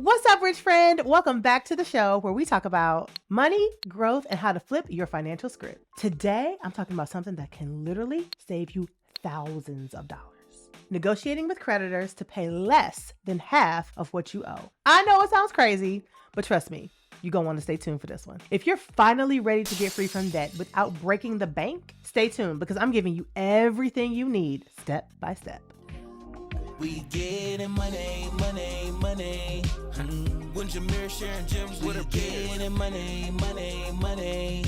What's up, rich friend? Welcome back to the show where we talk about money, growth, and how to flip your financial script. Today, I'm talking about something that can literally save you thousands of dollars. Negotiating with creditors to pay less than half of what you owe. I know it sounds crazy, but trust me, you're going to want to stay tuned for this one. If you're finally ready to get free from debt without breaking the bank, stay tuned because I'm giving you everything you need step by step. We getting money, money, money. When Jameer sharing gems with her getting money, money, money.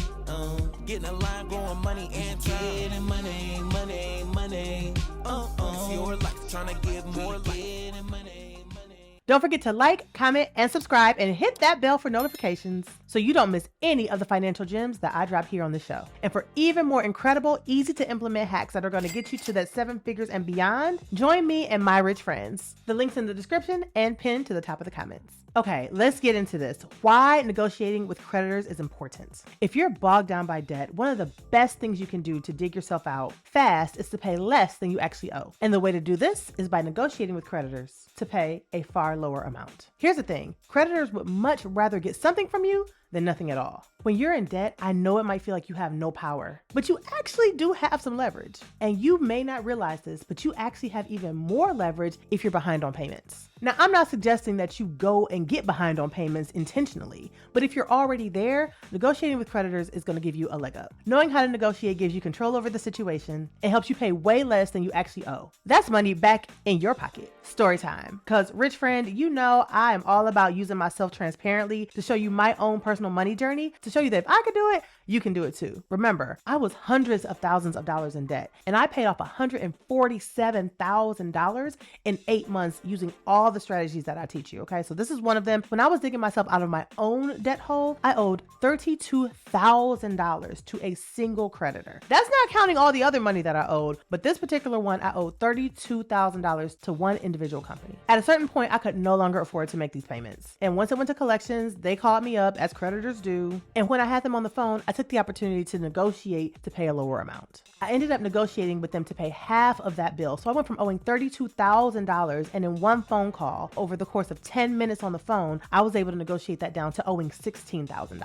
Getting a line, growing money and time. Getting money, money, money. It's your life, trying to give more life. Getting money, money. Don't forget to like, comment, and subscribe, and hit that bell for notifications so you don't miss any of the financial gems that I drop here on the show. And for even more incredible, easy to implement hacks that are going to get you to that 7 figures and beyond, join me and my rich friends. The link's in the description and pinned to the top of the comments. Okay, let's get into this. Why negotiating with creditors is important. If you're bogged down by debt, one of the best things you can do to dig yourself out fast is to pay less than you actually owe. And the way to do this is by negotiating with creditors to pay a far lower amount. Here's the thing, creditors would much rather get something from you than nothing at all. When you're in debt, I know it might feel like you have no power, but you actually do have some leverage. And you may not realize this, but you actually have even more leverage if you're behind on payments. Now, I'm not suggesting that you go and get behind on payments intentionally, but if you're already there, negotiating with creditors is going to give you a leg up. Knowing how to negotiate gives you control over the situation and helps you pay way less than you actually owe. That's money back in your pocket. Story time. Because rich friend, you know I am all about using myself transparently to show you my own personal money journey, to show you that if I could do it, you can do it too. Remember, I was hundreds of thousands of dollars in debt, and I paid off $147,000 in 8 months using all the strategies that I teach you, okay? So this is one of them. When I was digging myself out of my own debt hole, I owed $32,000 to a single creditor. That's not counting all the other money that I owed, but this particular one, I owed $32,000 to one individual company. At a certain point, I could no longer afford to make these payments. And once it went to collections, they called me up, as creditors do. And when I had them on the phone, I took the opportunity to negotiate to pay a lower amount. I ended up negotiating with them to pay half of that bill. So I went from owing $32,000, and in one phone call, over the course of 10 minutes on the phone, I was able to negotiate that down to owing $16,000.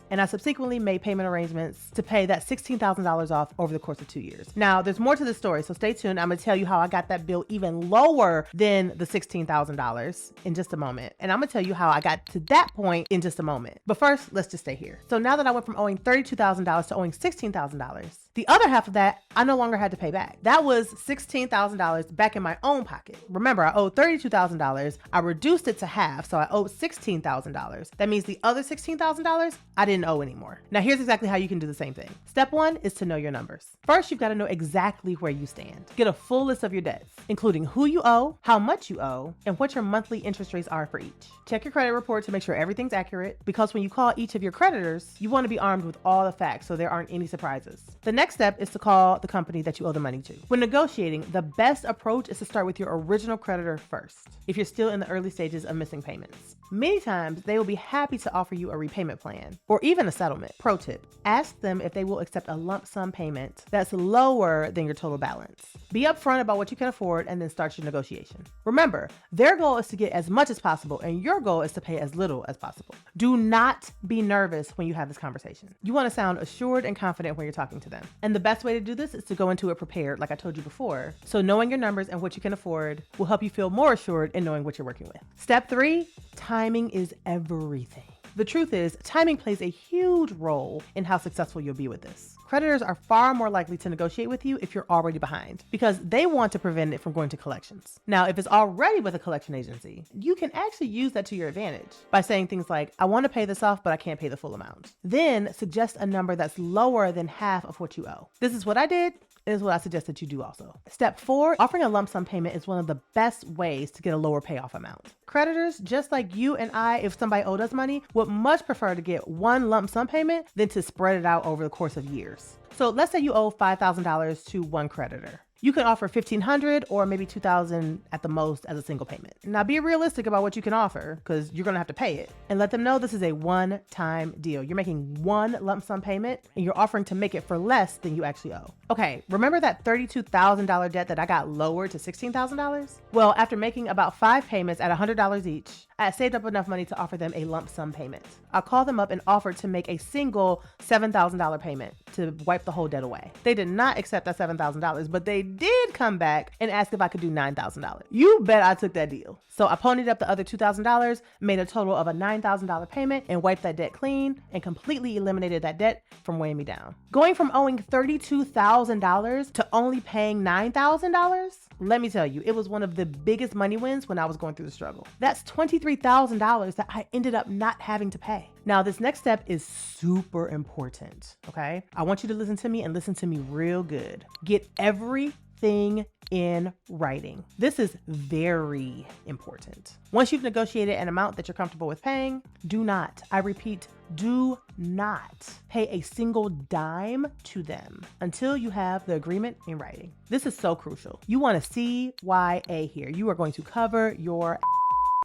And I subsequently made payment arrangements to pay that $16,000 off over the course of 2 years. Now, there's more to the story, so stay tuned. I'm gonna tell you how I got that bill even lower than the $16,000 in just a moment. And I'm gonna tell you how I got to that point in just a moment. But first, let's just stay here. So now that I went from owing $32,000 to owing $16,000, the other half of that, I no longer had to pay back. That was $16,000 back in my own pocket. Remember, I owed $32,000. I reduced it to half, so I owed $16,000. That means the other $16,000, I didn't owe anymore. Now, here's exactly how you can do the same thing. Step 1 is to know your numbers. First, you've got to know exactly where you stand. Get a full list of your debts, including who you owe, how much you owe, and what your monthly interest rates are for each. Check your credit report to make sure everything's accurate, because when you call each of your creditors, you want to be armed with all the facts so there aren't any surprises. The next step is to call the company that you owe the money to. When negotiating, the best approach is to start with your original creditor first, if you're still in the early stages of missing payments. Many times, they will be happy to offer you a repayment plan or even a settlement. Pro tip, ask them if they will accept a lump sum payment that's lower than your total balance. Be upfront about what you can afford and then start your negotiation. Remember, their goal is to get as much as possible and your goal is to pay as little as possible. Do not be nervous when you have this conversation. You want to sound assured and confident when you're talking to them. And the best way to do this is to go into it prepared, like I told you before. So knowing your numbers and what you can afford will help you feel more assured in knowing what you're working with. Step 3, timing is everything. The truth is, timing plays a huge role in how successful you'll be with this. Creditors are far more likely to negotiate with you if you're already behind, because they want to prevent it from going to collections. Now, if it's already with a collection agency, you can actually use that to your advantage by saying things like, I want to pay this off, but I can't pay the full amount. Then suggest a number that's lower than half of what you owe. This is what I did. Is what I suggest that you do also. Step 4, offering a lump sum payment is one of the best ways to get a lower payoff amount. Creditors, just like you and I, if somebody owed us money, would much prefer to get one lump sum payment than to spread it out over the course of years. So let's say you owe $5,000 to one creditor. You can offer $1,500 or maybe $2,000 at the most as a single payment. Now be realistic about what you can offer because you're gonna have to pay it, and let them know this is a one-time deal. You're making one lump sum payment and you're offering to make it for less than you actually owe. Okay, remember that $32,000 debt that I got lowered to $16,000? Well, after making about 5 payments at $100 each, I saved up enough money to offer them a lump sum payment. I called them up and offered to make a single $7,000 payment to wipe the whole debt away. They did not accept that $7,000, but they did come back and ask if I could do $9,000. You bet I took that deal. So I ponied up the other $2,000, made a total of a $9,000 payment, and wiped that debt clean and completely eliminated that debt from weighing me down. Going from owing $32,000 to only paying $9,000, let me tell you, it was one of the biggest money wins when I was going through the struggle. That's $23,000 that I ended up not having to pay. Now, this next step is super important, okay? I want you to listen to me and listen to me real good. Get everything in writing. This is very important. Once you've negotiated an amount that you're comfortable with paying, do not, I repeat, do not pay a single dime to them until you have the agreement in writing. This is so crucial. You want to CYA here. You are going to cover your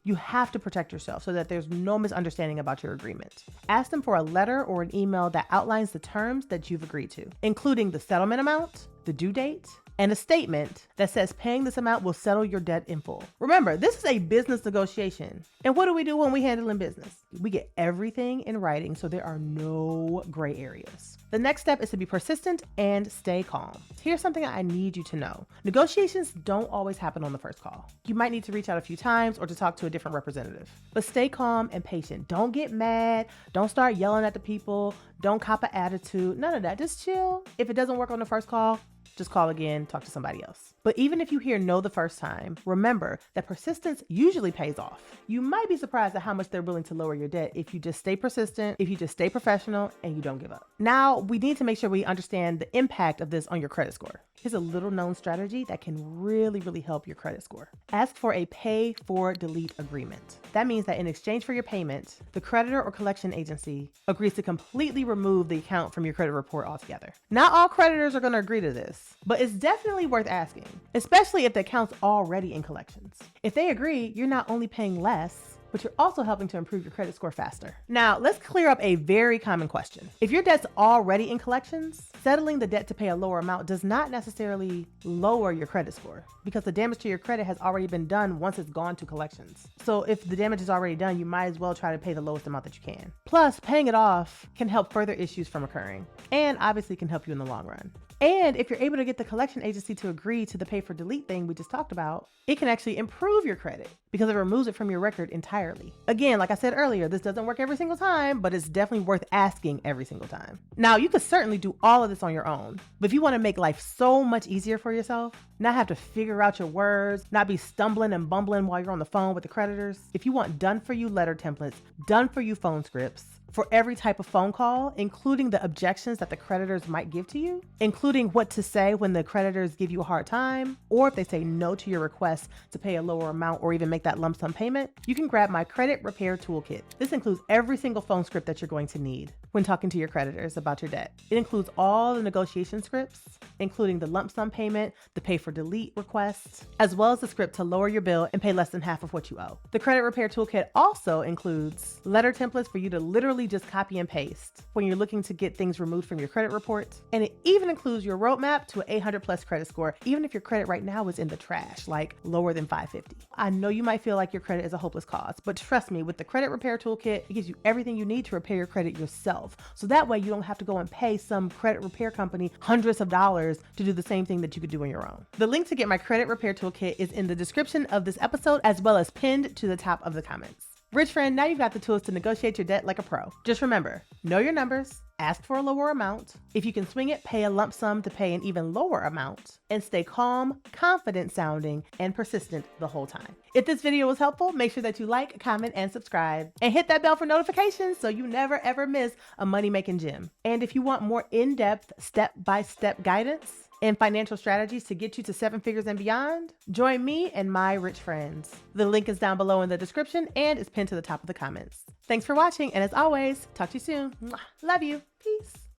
You have to protect yourself so that there's no misunderstanding about your agreement. Ask them for a letter or an email that outlines the terms that you've agreed to, including the settlement amount, the due date, and a statement that says paying this amount will settle your debt in full. Remember, this is a business negotiation. And what do we do when we handle in business? We get everything in writing so there are no gray areas. The next step is to be persistent and stay calm. Here's something I need you to know. Negotiations don't always happen on the first call. You might need to reach out a few times or to talk to a different representative. But stay calm and patient. Don't get mad. Don't start yelling at the people. Don't cop an attitude. None of that. Just chill. If it doesn't work on the first call, just call again, talk to somebody else. But even if you hear no the first time, remember that persistence usually pays off. You might be surprised at how much they're willing to lower your debt if you just stay persistent, if you just stay professional, and you don't give up. Now, we need to make sure we understand the impact of this on your credit score. Here's a little known strategy that can really help your credit score. Ask for a pay for delete agreement. That means that in exchange for your payment, the creditor or collection agency agrees to completely remove the account from your credit report altogether. Not all creditors are going to agree to this, but it's definitely worth asking, especially if the account's already in collections. If they agree, you're not only paying less, but you're also helping to improve your credit score faster. Now, let's clear up a very common question. If your debt's already in collections, settling the debt to pay a lower amount does not necessarily lower your credit score because the damage to your credit has already been done once it's gone to collections. So if the damage is already done, you might as well try to pay the lowest amount that you can. Plus, paying it off can help further issues from occurring and obviously can help you in the long run. And if you're able to get the collection agency to agree to the pay for delete thing we just talked about, it can actually improve your credit because it removes it from your record entirely. Again, like I said earlier, this doesn't work every single time, but it's definitely worth asking every single time. Now, you could certainly do all of this on your own, but if you want to make life so much easier for yourself, not have to figure out your words, not be stumbling and bumbling while you're on the phone with the creditors, if you want done-for-you letter templates, done-for-you phone scripts, for every type of phone call, including the objections that the creditors might give to you, including what to say when the creditors give you a hard time, or if they say no to your request to pay a lower amount or even make that lump sum payment, you can grab my Credit Repair Toolkit. This includes every single phone script that you're going to need when talking to your creditors about your debt. It includes all the negotiation scripts, including the lump sum payment, the pay for delete requests, as well as the script to lower your bill and pay less than half of what you owe. The Credit Repair Toolkit also includes letter templates for you to literally just copy and paste when you're looking to get things removed from your credit report. And it even includes your roadmap to an 800+ credit score, even if your credit right now is in the trash, like lower than 550. I know you might feel like your credit is a hopeless cause, but trust me, with the Credit Repair Toolkit, it gives you everything you need to repair your credit yourself. So that way you don't have to go and pay some credit repair company hundreds of dollars to do the same thing that you could do on your own. The link to get my Credit Repair Toolkit is in the description of this episode, as well as pinned to the top of the comments. Rich friend, now you've got the tools to negotiate your debt like a pro. Just remember, know your numbers, ask for a lower amount. If you can swing it, pay a lump sum to pay an even lower amount, and stay calm, confident sounding, and persistent the whole time. If this video was helpful, make sure that you like, comment, and subscribe, and hit that bell for notifications so you never ever miss a money-making gem. And if you want more in-depth, step-by-step guidance and financial strategies to get you to 7 figures and beyond, join me and my rich friends. The link is down below in the description and is pinned to the top of the comments. Thanks for watching, and as always, talk to you soon. Mwah. Love you. Peace.